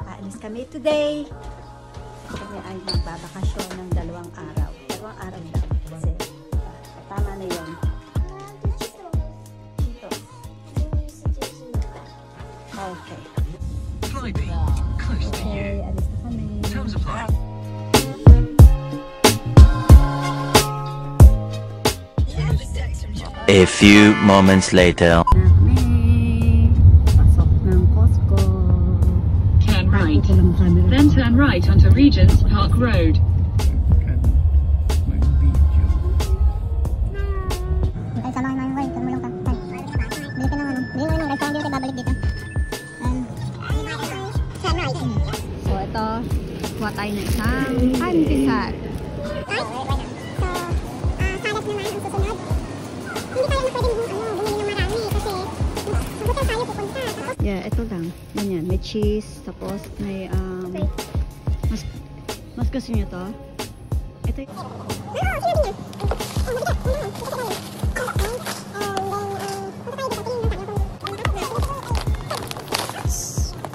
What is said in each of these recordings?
Aalis kami today. Kami ay magbabakasyon ng 2 araw. 2 araw lang. Kasi tama na yun. Okay. Okay, alis na kami. A few moments later. Turn right, then turn right onto Regent's Park Road. So ito, kuha tayo ng isang pantisat. Yeah, ito lang. Ganyan. May cheese, tapos may, mas gusto nyo to? Ito yung...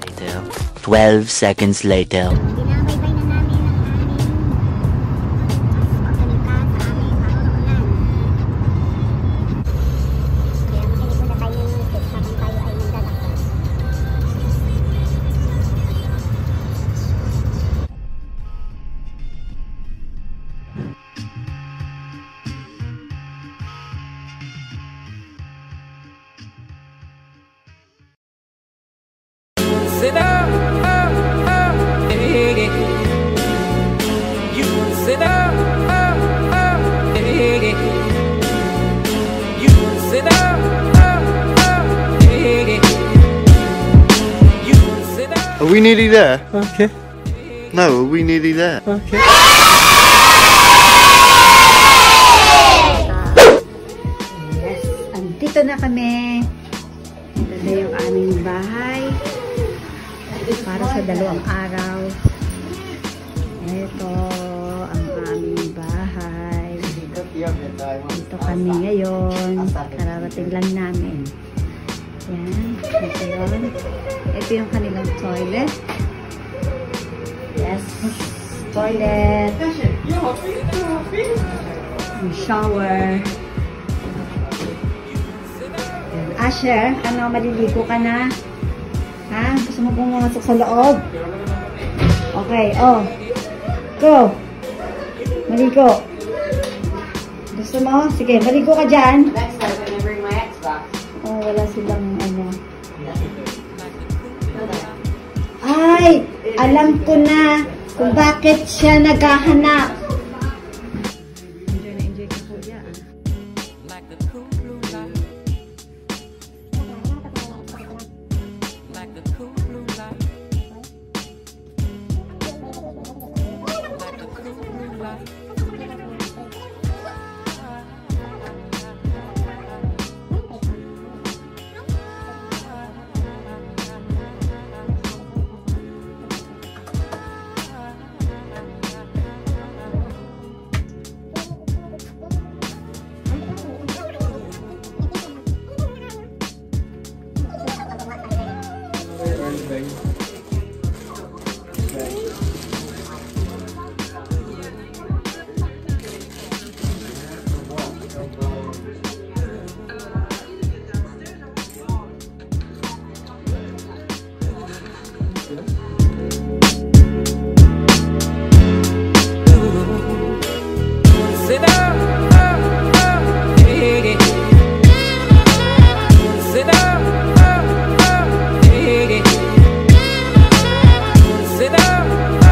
Later. 12 seconds later. Sit down, hey, you sit down, hey, you sit down, hey, you sit down. Are we nearly there? Okay. No, are we nearly there? Okay. Yes, andito na kami. Ito na yung aming bahay. Para sa 2 araw. Ito ang aming bahay. Dito kami ngayon. Kararating lang namin. Yan. Ito yun. Ito yung kanilang toilet. Yes. Toilet. Yung shower. Yan. Asher, ano, maliligo ka na? Ha? Gusto mo pumasok sa loob? Okay, oh. Go! Maligo. Gusto mo? Sige, maligo ka dyan. Next time, I'm gonna bring my Xbox. Oh, wala silang ano. Ay! Alam ko na kung bakit siya naghahanap. Enjoy na enjoy ka po dyan. Like the cool blue light, like the cool blue light, like the cool blue light. Sit down, hey, sit down, hey, sit down.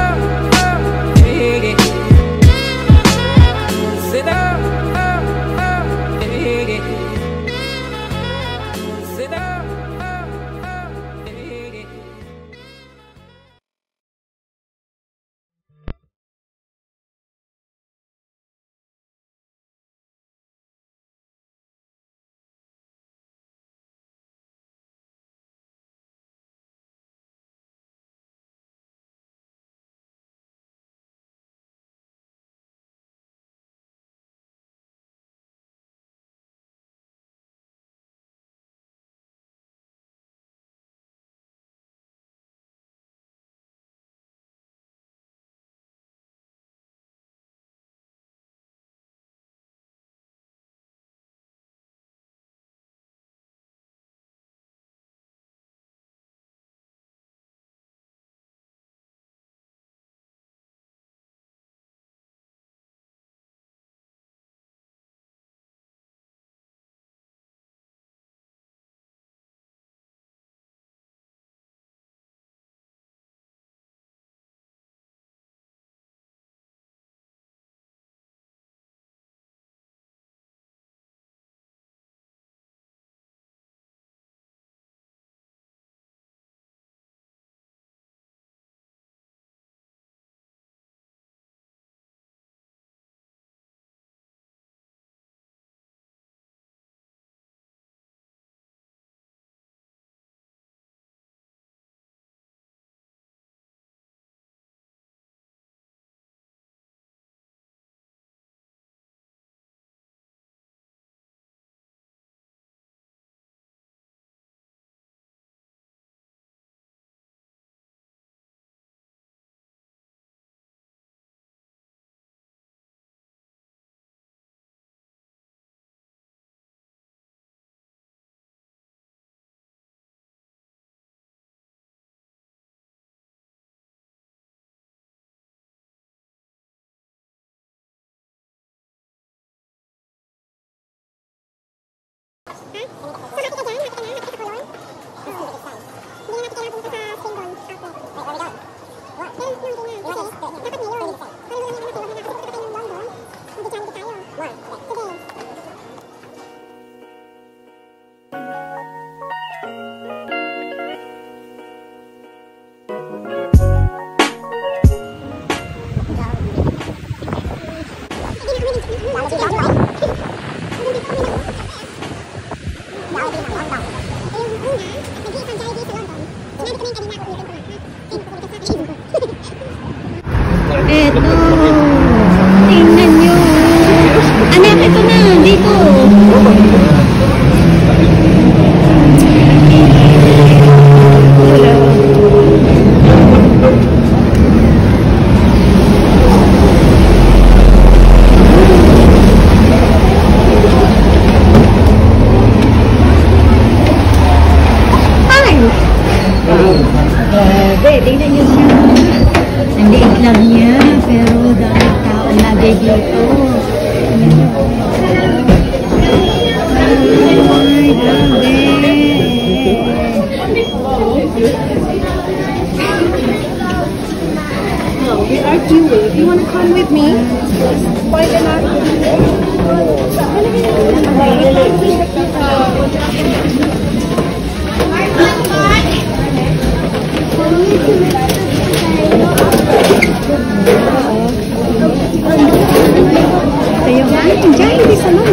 Eto, tingnan nyo. Anak, ito na, dito. Grabe, tingnan nyo siya. Ang liit lang niya, pero dahil tao lagi dito. Ay, grabe. We are Jewish. You want to come with me? Pwede na. Kayo nga, enjoy di salon.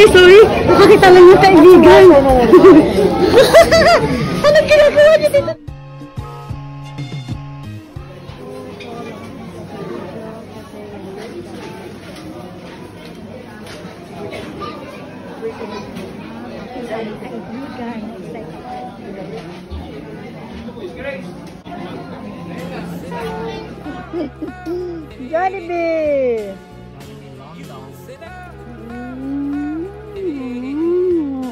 Sorry. Nakakita lang yung kaibigan. Anong ginagawa niyo dito? Jollibee!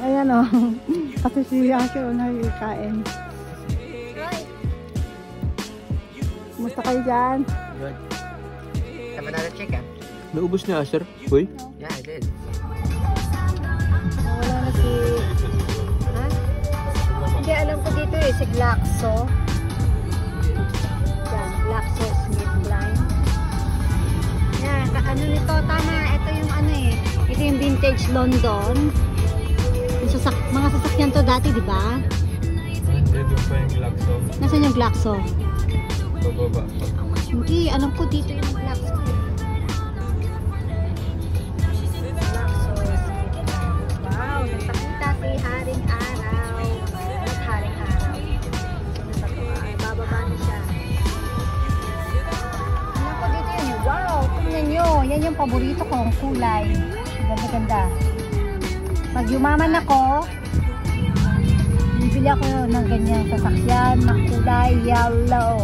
Ayan o. Kasi si Yaki o nakikain. Kumusta kayo dyan? Good. Have another chicken? Naubos niya, Asher? Boy? Yeah, I did. Wala na si... Ha? Hindi, alam ko dito eh, si Glaxo. Yan, Glaxo Smith Line. Yan, ano nito, tama, ito yung ano eh. Ito yung vintage London. Yung mga sasakyan to dati, di ba? Hindi, doon pa yung Glaxo. Nasaan yung Glaxo? Bababa. Hindi, alam ko dito yung Glaxo. Wow, nagpakita si Haring Araw. At Haring Araw. Bababa na siya. Alam ko dito yun. Wow, tingnan nyo. Yan yung paborito kong kulay. Ganda-ganda. Pag yumaman ako, bibili ako ng ganyang sasakyan na kulay yellow.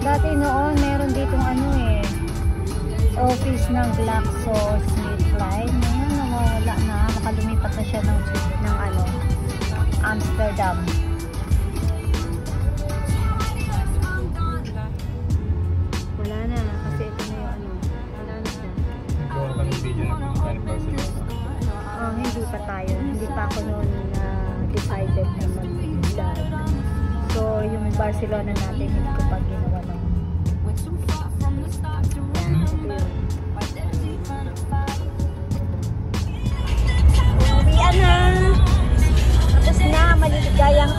Dati noon, meron ditong ano eh, office ng Glaxo Smith Line. Ngayon, nawawala na. Makalumipat na siya ng ano, Amsterdam. Wala na, kasi ito na yung ano, wala na siya. Nagawa ka ng video na pinuntahan ng Barcelona. Hindi pa tayo. Hindi pa ako noon decided na mag-vlog. So, yung Barcelona natin, hindi ko pa ginawa ng uwian na. Tapos na, maliligayang